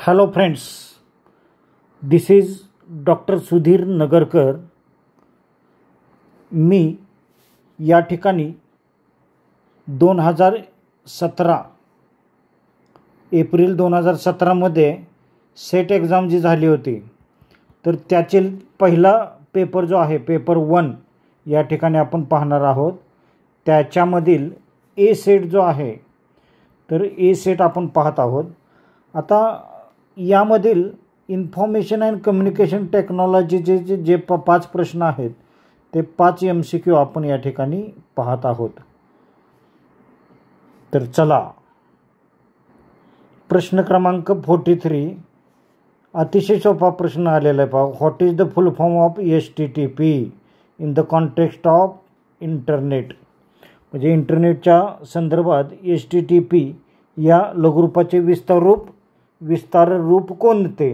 Hello friends, this is doctor Sudhir Nagarkar. मी या ठिकाणी 2017 एप्रिल 2017मध्ये सेट एक्झाम जी झाली होती तर त्याचे पहिला पेपर जो आहे पेपर 1 या ठिकाणी आपण पाहणार आहोत. त्याच्यामधील ए सेट जो आहे तर ए सेट आपण पाहत आहोत. आता यामधील इन्फॉर्मेशन अँड कम्युनिकेशन टेक्नॉलॉजीचे जे 5 प्रश्न आहेत ते 5 MCQ आपण या ठिकाणी पाहत आहोत. तर चला, प्रश्न क्रमांक 43 अतिशय सोपा प्रश्न आलेला आहे. पहा, what is the full form of HTTP in the context of internet. म्हणजे इंटरनेटच्या संदर्भात HTTP या लघुरूपाचे विस्तार रूप कोणते.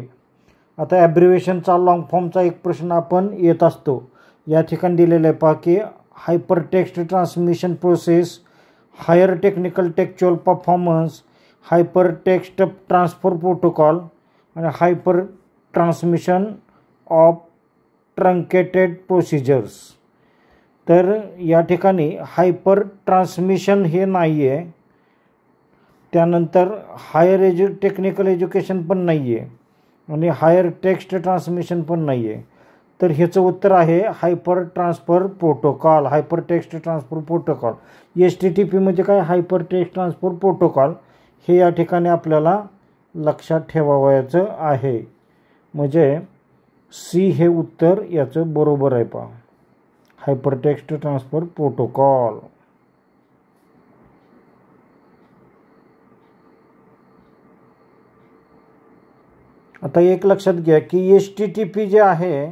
आता ॲब्रिव्हिएशनचा लॉंग फॉर्मचा एक प्रश्न आपण येत असतो. या ठिकाणी दिलेलं आहे पहा की hyper text transmission process, higher technical textual performance, hyper text transfer protocol आणि hyper transmission of truncated procedures. तर या ठिकाणी हायपर ट्रान्समिशन हे नाही आहे, त्यानंतर हायर टेक्निकल एज्युकेशन पण नाही आहे आणि हायर टेक्स्ट ट्रान्समिशन पण नाही आहे. तर ह्याचं उत्तर आहे hyper transfer protocol. Hyper text transfer protocol HTTP म्हणजे काय, हायपर टेक्स्ट ट्रान्सफर प्रोटोकॉल. हे या ठिकाणी आपल्याला लक्षात ठेवावयाचं आहे. म्हणजे C हे उत्तर याचं बरोबर आहे. पहा, हायपर टेक्स्ट ट्रान्सफर प्रोटोकॉल. आता एक लक्षात घ्या की HTTP जे आहे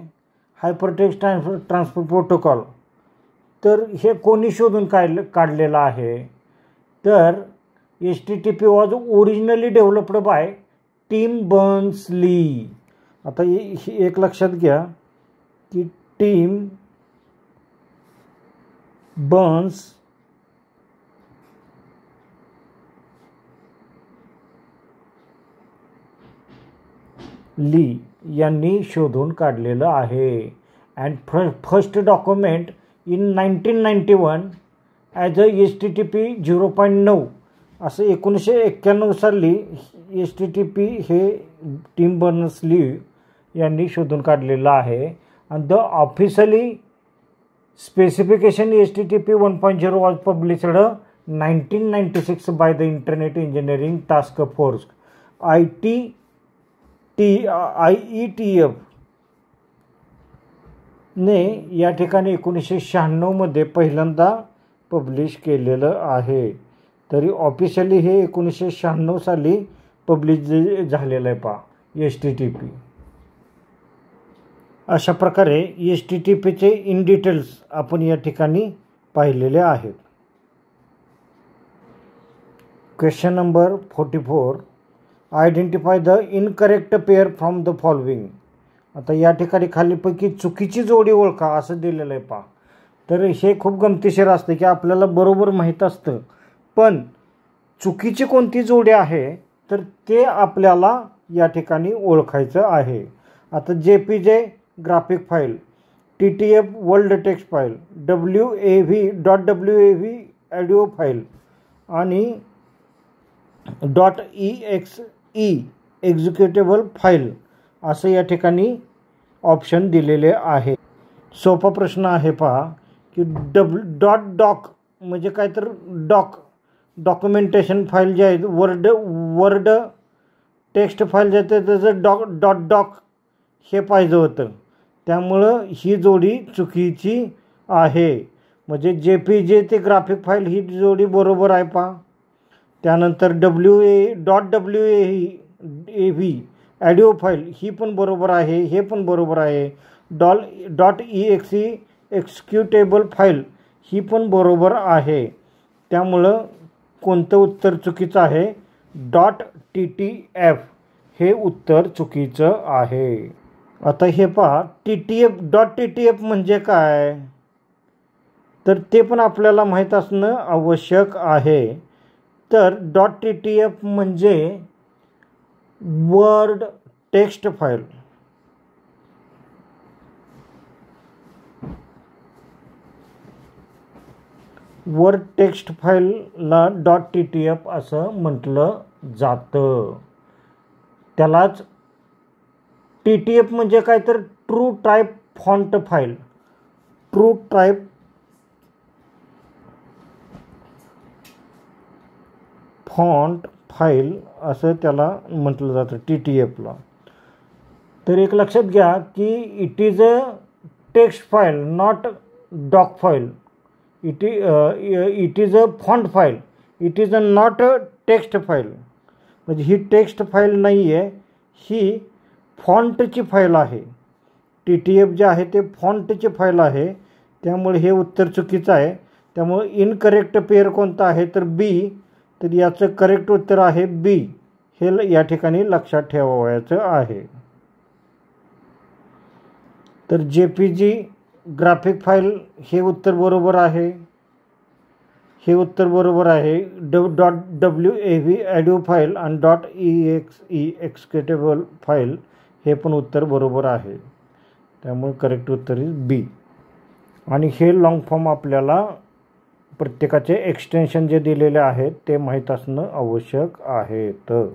हायपर टेक्स्ट ट्रान्सफर प्रोटोकॉल, तर हे कोणी शोधून काढलेलं आहे. तर HTTP was originally developed by Tim Berners-Lee. आता एक लक्षात घ्या की टिम बर्न्स ली यांनी शोधून काढलेलं आहे. And first document in 1991 as a HTTP 0.9 असं 1991 साली HTTP हे टिम बर्न्स-ली यांनी शोधून काढलेलं आहे. आणि the officially specification HTTP 1.0 was published 1996 by the internet engineering task force IETF ने या ठिकाणी 1996मध्ये पहिल्यांदा पब्लिश केलेलं आहे. तरी ऑफिशियली हे 1996 साली पब्लिश झालेलं आहे. पहा, HTTP. अशा प्रकारे HTTPचे इन डिटेल्स आपण या ठिकाणी पाहिलेले आहेत. Question number 44 identify the incorrect pair from the following. आता या ठिकाणी खालीपैकी चुकीची जोडी ओळखा असं दिलेलं आहे. पहा, तर हे खूप गमतीशीर असतं की आपल्याला बरोबर माहीत असतं पण चुकीची कोणती जोडी आहे तर ते आपल्याला या ठिकाणी ओळखायचं आहे. आता JPG graphic file, TTF world text file, WAV audio file आणि .exe एक्झिक्युटेबल फाईल असं या ठिकाणी ऑप्शन दिलेले आहे. सोपा प्रश्न आहे. पहा की .doc म्हणजे काय, तर डॉक्युमेंटेशन फाईल जे आहे, वर्ड टेक्स्ट फाईल जे आहे त्याचं .doc हे पाहिजे होतं, त्यामुळं ही जोडी चुकीची आहे. म्हणजे JPG ते ग्राफिक फाईल ही जोडी बरोबर आहे. पहा, त्यानंतर WAV ऑडिओ फाईल ही पण बरोबर आहे, हे पण बरोबर आहे. .exe एक्झिक्युटेबल फाईल ही पण बरोबर आहे. त्यामुळं कोणतं उत्तर चुकीचं आहे, .ttf हे उत्तर चुकीचं आहे. आता हे पहा, .ttf म्हणजे काय तर ते पण आपल्याला माहीत असणं आवश्यक आहे. तर .ttf म्हणजे word text file, word text फाईलला .ttf असं म्हटलं जातं. त्यालाच TTF म्हणजे काय तर true type font file, true type font file असं त्याला म्हटलं जातं TTFला. तर एक लक्षात घ्या की it is a text file not doc file. It is a font file, it is a not a text file. म्हणजे ही टेक्स्ट फाईल नाही आहे, ही फॉन्टची फाईल आहे. TTF जे आहे ते फॉन्टची फाईल आहे. त्यामुळे हे उत्तर चुकीचं आहे. त्यामुळे इनकरेक्ट पेअर कोणता आहे तर बी. तर याचं करेक्ट उत्तर आहे बी. हे या ठिकाणी लक्षात ठेवायचं आहे. तर JPG ग्राफिक फाईल हे उत्तर बरोबर आहे. हे उत्तर बरोबर आहे. .wav ऑडिओ फाईल आणि .exe एक्झिक्युटेबल फाईल हे पण उत्तर बरोबर आहे. त्यामुळे करेक्ट उत्तर इज बी. आणि हे लॉंग फॉर्म आपल्याला प्रत्येकाचे एक्सटेन्शन जे दिलेले आहेत ते माहीत असणं आवश्यक आहे. तर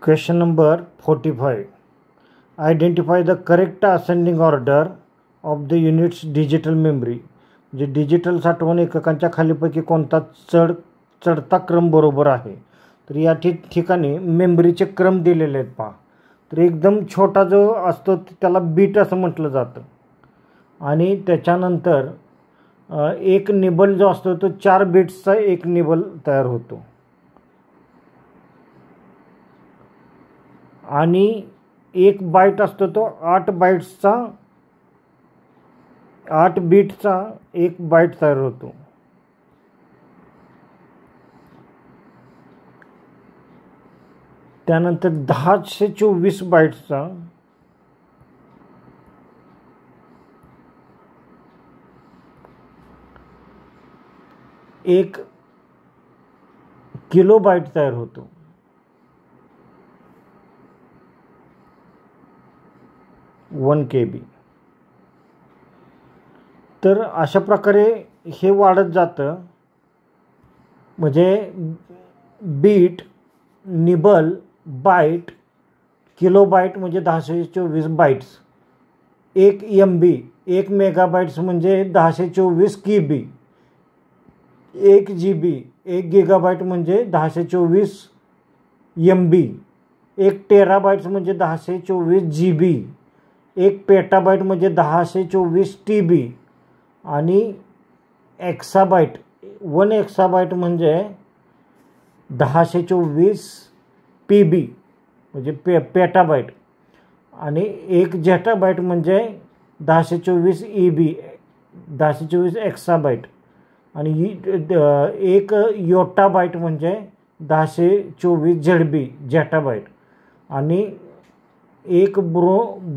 question number 45. Identify the correct ascending order of the units digital memory. म्हणजे डिजिटल साठवण एककांच्या खालीपैकी कोणता चढता क्रम बरोबर आहे. तर या ठिकाणी मेमरीचे क्रम दिलेले आहेत पहा. तर एकदम छोटा जो असतो त्याला बीट असं म्हटलं जातं. आणि त्याच्यानंतर एक निबल जो असतो तो 4 बिट्सचा एक निबल तयार होतो. आणि एक बाईट असतो तो 8 बिटचा एक बाईट तयार होतो. त्यानंतर 1024 बाईट्सचा एक किलो बाईट तयार होतो. 1 KB. तर अशा प्रकारे हे वाढत जातं. म्हणजे बीट, निबल, बाईट, किलोबाईट म्हणजे 1024 बाईट्स, 1 MB, 1 मेगाबाईट्स म्हणजे 1024 KB, 1 GB, 1 गिगाबाईट म्हणजे 1024 MB, 1 टेराबाईट्स म्हणजे 1024 GB, 1 पेटाबाईट म्हणजे 1024 TB आणि एक्साबाईट 1 एक्साबाईट म्हणजे 1024 PB म्हणजे पेटाबाईट आणि 1 जेटाबाईट म्हणजे 1024 EB 1024 एक्साबाईट आणि 1 योटाबाईट म्हणजे 1024 ZB जेटाबाईट आणि 1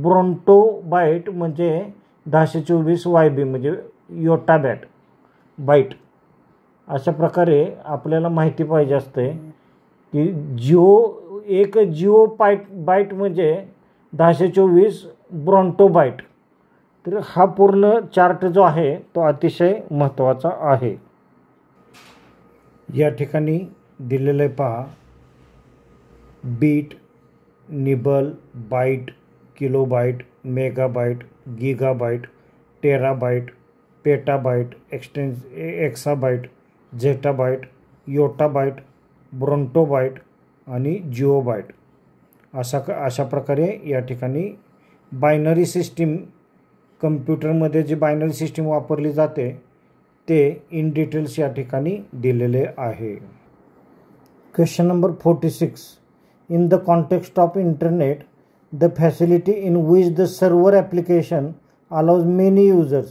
ब्रोंटोबाईट म्हणजे 1024 YB म्हणजे योटाबॅट बाईट. अशा प्रकारे आपल्याला माहिती पाहिजे असते की एक जिओ बाईट म्हणजे 1024 ब्रोंटोबाईट. तर हा पूर्ण चार्ट जो आहे तो अतिशय महत्त्वाचा आहे. या ठिकाणी दिलेलं आहे पहा. Bit, nibble, bite, kilobyte, megabyte, गिगाबाईट, टेराबाईट, पेटाबाईट, एक्साबाईट, झेटाबाईट, योटाबाईट, ब्रोंटोबाईट आणि जिओबाईट. अशा प्रकारे या ठिकाणी बायनरी सिस्टीम, कम्प्युटरमध्ये जी बायनरी सिस्टीम वापरली जाते ते इन डिटेल्स या ठिकाणी दिलेले आहे. Question number 46. In the context of internet, the facility in which the server application allows many users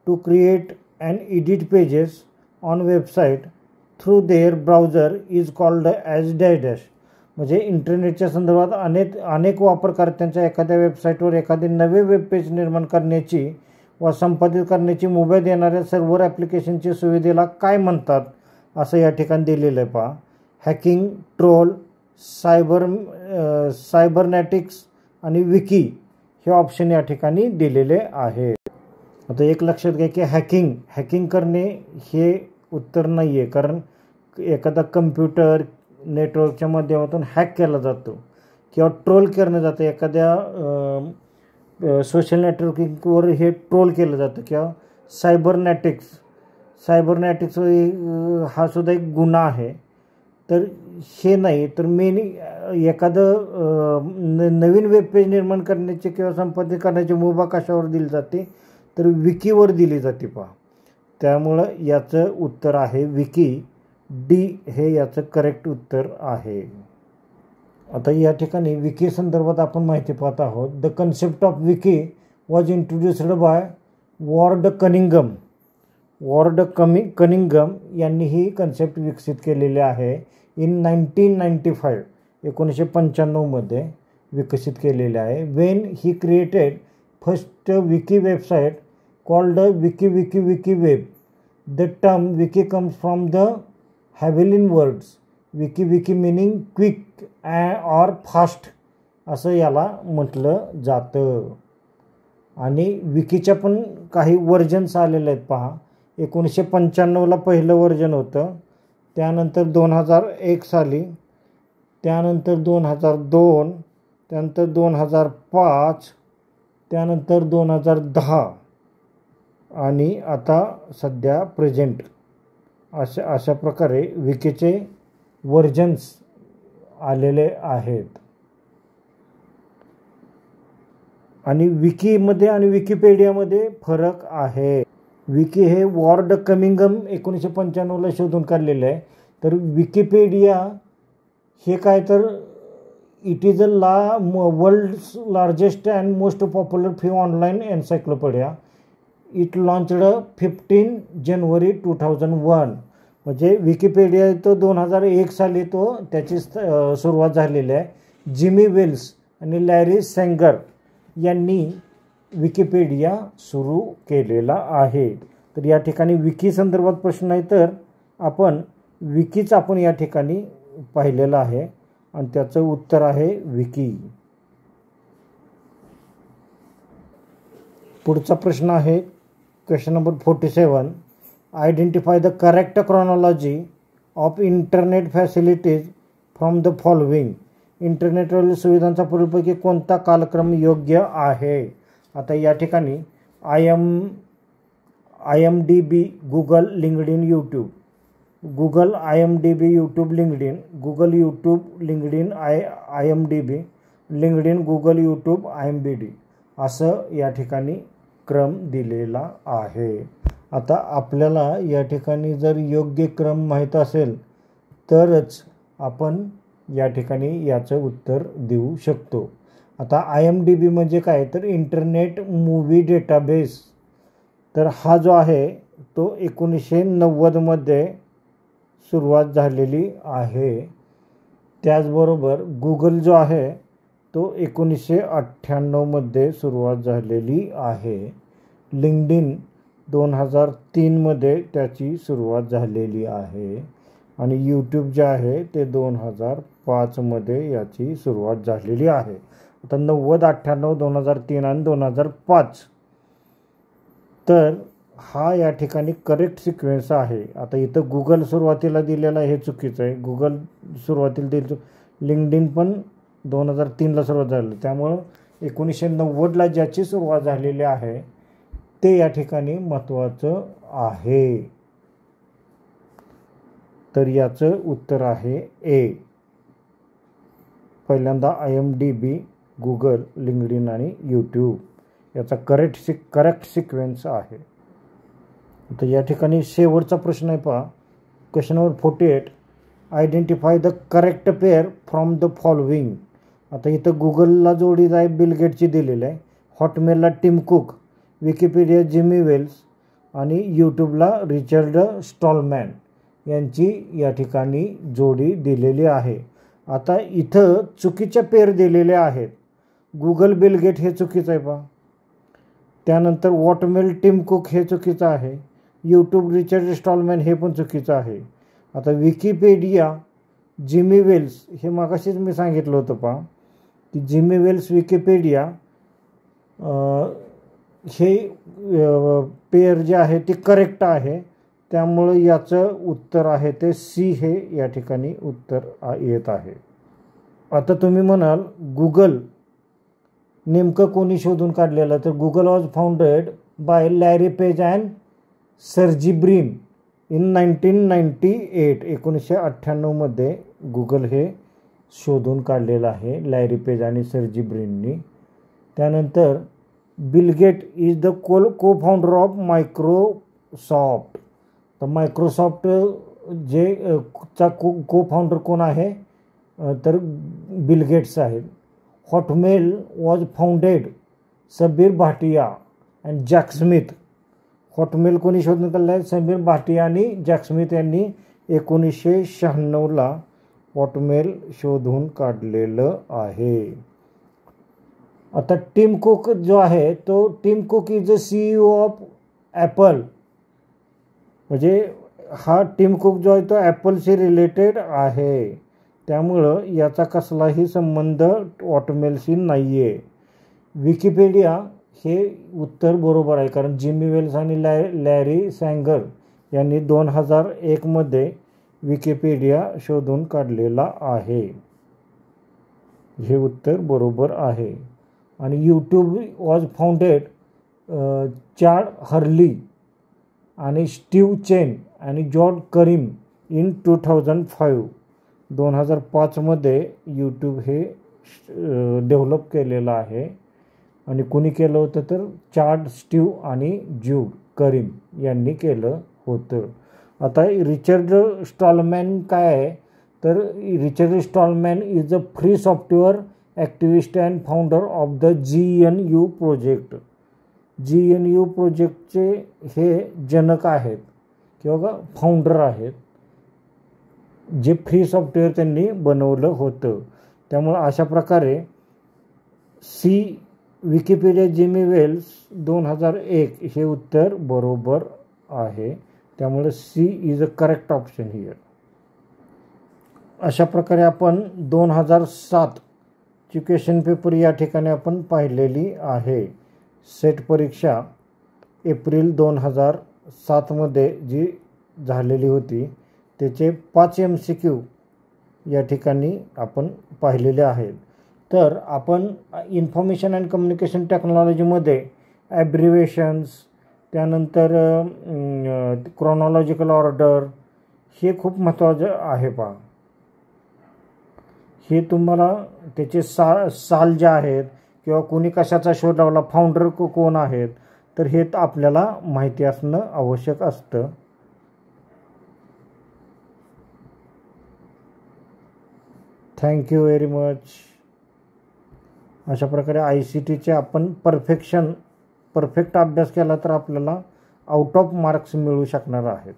to create and edit pages on website through their browser is called as dash. म्हणजे इंटरनेटच्या संदर्भात अनेक वापरकर्त्यांच्या एखाद्या वेबसाईटवर एखादे नवे web page निर्माण करण्याची व संपादित करण्याची मुभा देणाऱ्या सर्व्हर ॲप्लिकेशनची सुविधेला काय म्हणतात असं या ठिकाणी दिलेलं आहे पहा. हॅकिंग, ट्रोल, सायबरनॅटिक्स आणि विकी हे ऑप्शन या ठिकाणी दिलेले आहे. आता एक लक्षात घ्या की हॅकिंग करणे हे उत्तर नाही आहे, कारण एखादा कम्प्युटर नेटवर्कच्या माध्यमातून हॅक केला जातो किंवा ट्रोल केलं जातं. एखाद्या सोशल नेटवर्किंगवर हे ट्रोल केलं जातं किंवा सायबरनॅटिक्स हा सुद्धा एक गुन्हा आहे. तर हे नाही, तर मेन एखादं नवीन वेब पेज निर्माण करण्याचे किंवा संपादित करण्याची मुभा कशावर दिली जाते, तर विकीवर दिली जाते पहा. त्यामुळं याचं उत्तर आहे विकी. डी हे याचं करेक्ट उत्तर आहे. आता या ठिकाणी विकी संदर्भात आपण माहिती पाहत आहोत. The concept of wiki was introduced by Ward Cunningham यांनी ही कन्सेप्ट विकसित केलेली आहे. इन 1995 1995 विकसित केलेले आहे. When he created first wiki website called wiki web. The term wiki comes from the Hawaiian words wiki meaning quick or fast असं याला म्हटलं जातं. आणि विकीच्या पण काही वर्जन्स आलेले आहेत पहा. 1995ला पहिलं वर्जन होतं, त्यानंतर 2001 साली, त्यानंतर 2002, त्यानंतर 2005, त्यानंतर 2010 आणि आता सध्या प्रेझेंट अशा प्रकारे विकीचे वर्जन्स आलेले आहेत. आणि विकीमध्ये आणि विकिपीडियामध्ये फरक आहे. विकी हे वॉर्ड कनिंगम 1995ला शोधून काढलेलं आहे. तर विकिपीडिया हे काय, तर it is world's largest and most popular free online encyclopedia. It launched 15 जानेवारी 2001. म्हणजे विकिपीडिया तो 2001 साली त्याची सुरुवात झालेली आहे. जिमी वेल्स आणि लॅरी सँगर यांनी विकिपीडिया सुरू केलेला आहे. तर या ठिकाणी विकी संदर्भात प्रश्न आहे, तर आपण विकीच आपण या ठिकाणी पाहिलेलं आहे आणि त्याचं उत्तर आहे विकी. पुढचा प्रश्न आहे question number 47. Identify the correct chronology of internet facilities from the following. इंटरनेटवरील सुविधांचा पुढीलपैकी कोणता कालक्रम योग्य आहे. आता या ठिकाणी IMDb, Google, LinkedIn, YouTube. Google, IMDb, YouTube, LinkedIn. Google, YouTube, LinkedIn, IMDb, LinkedIn, Google, YouTube, IMDb असं या ठिकाणी क्रम दिलेला आहे. आता आपल्याला या ठिकाणी जर योग्य क्रम माहीत असेल तरच आपण या ठिकाणी याचं उत्तर देऊ शकतो. आता IMDb म्हणजे काय, तर इंटरनेट मूव्ही डेटाबेस. तर हा जो आहे तो 1990मध्ये सुरुवात झालेली आहे. त्याचबरोबर गुगल जो आहे तो 1998मध्ये सुरुवात झालेली आहे. लिंक्डइन 2003मध्ये त्याची सुरुवात झालेली आहे. आणि यूट्यूब जे आहे ते 2005मध्ये याची सुरुवात झालेली आहे. आता 90, 98, 2003 आणि 2005. तर हा या ठिकाणी करेक्ट सिक्वेन्स आहे. आता इथं गुगल सुरुवातीला दिलेला हे चुकीचं आहे. गुगल सुरुवातीला दिलं, लिंक्डइन पण 2003ला सुरुवात झाली. त्यामुळं 1990ला ज्याची सुरुवात झालेली आहे ते या ठिकाणी महत्त्वाचं आहे. तर याचं उत्तर आहे ए. पहिल्यांदा IMDb, गुगल, लिंक्डइन आणि यूट्यूब याचा करेक्ट सिक्वेन्स आहे. तर या ठिकाणी शेवटचा प्रश्न आहे पहा. Question number 48. Identify the correct pair from the following. आता इथं गुगलला जोडी आहे बिल गेटची दिलेली आहे, हॉटमेलला Tim Cook, Wikipedia Jimmy Wales आणि यूट्यूबला रिचर्ड स्टॉलमॅन यांची या ठिकाणी जोडी दिलेली आहे. आता इथं चुकीच्या पेर दिलेल्या आहेत. गुगल बिल गेट हे चुकीचं आहे पहा. त्यानंतर हॉटमेल टिम कुक हे चुकीचं आहे. यूट्यूब रिचर्ड स्टॉलमॅन हे पण चुकीचं आहे. आता विकिपीडिया जिमी वेल्स, हे मगाशीच मी सांगितलं होतं पहा की जिमी वेल्स विकिपीडिया हे पेअर जे आहे ते करेक्ट आहे, त्यामुळे याचं उत्तर आहे ते सी हे या ठिकाणी उत्तर येत आहे. आता तुम्ही म्हणाल गुगल नेमकं कोणी शोधून काढलेलं, तर Google was founded by Larry Page and Sergey Brin in 1998. 1998 Google हे शोधून काढलेलं आहे लॅरी पेज आणि सर्जी ब्रिननी. त्यानंतर Bill gate is the co founder of Microsoft. तर मायक्रोसॉफ्ट जे चा को फाउंडर कोण आहे, तर बिल गेट्स आहेत. Hotmail was founded Sabeer Bhatia and Jack Smith. Hotmail कोणी शोधून काढलं आहे, सबीर भाटिया आणि जॅक स्मिथ यांनी 1996 हॉटमेल शोधून काढलेलं आहे. आता टिम कुक जो आहे, तो Tim Cook is the CEO of Apple. म्हणजे हा टिम कुक जो आहे तो ॲपलशी रिलेटेड आहे, त्यामुळं याचा कसलाही संबंध हॉटमेलशी नाही आहे. विकिपीडिया हे उत्तर बरोबर आहे, कारण जिमी वेल्स आणि लॅरी सँगर यांनी 2001 विकिपीडिया शोधून काढलेला आहे. हे उत्तर बरोबर आहे. आणि YouTube was founded Chad Hurley आणि स्टीव चेन आणि जॉर्ज करीम इन 2005. 2005 यूट्यूब हे डेव्हलप केलेलं आहे. आणि कुणी केलं होतं, तर चाड स्टीव आणि ज्यूड करीम यांनी केलं होतं. आता रिचर्ड स्टॉलमॅन काय आहे, तर Richard Stallman is a free software activist and founder of the GNU project. GNU प्रोजेक्टचे हे जनक आहेत किंवा फाउंडर आहेत, जे फ्री सॉफ्टवेअर त्यांनी बनवलं होतं. त्यामुळं अशा प्रकारे सी विकिपीडिया जिमी वेल्स 2001 हे उत्तर बरोबर आहे. त्यामुळे C is a correct option here. अशा प्रकारे आपण 2007 ची क्वेश्चन पेपर या ठिकाणी आपण पाहिलेली आहे. सेट परीक्षा एप्रिल 2007 जी झालेली होती, त्याचे 5 MCQ या ठिकाणी आपण पाहिलेले आहेत. तर आपण इन्फॉर्मेशन अँड कम्युनिकेशन टेक्नॉलॉजीमध्ये ॲब्रिवेशन्स, त्यानंतर क्रोनॉलॉजिकल ऑर्डर हे खूप महत्त्वाचं आहे पहा. हे तुम्हाला त्याचे साल जे आहेत किंवा कोणी कशाचा शोध लावला, फाउंडर कोण आहेत, तर हे आपल्याला माहिती असणं आवश्यक असतं. Thank you very much. अशा प्रकारे ICTचे आपण परफेक्ट अभ्यास केला तर आपल्याला आउट ऑफ मार्क्स मिळू शकणार आहेत.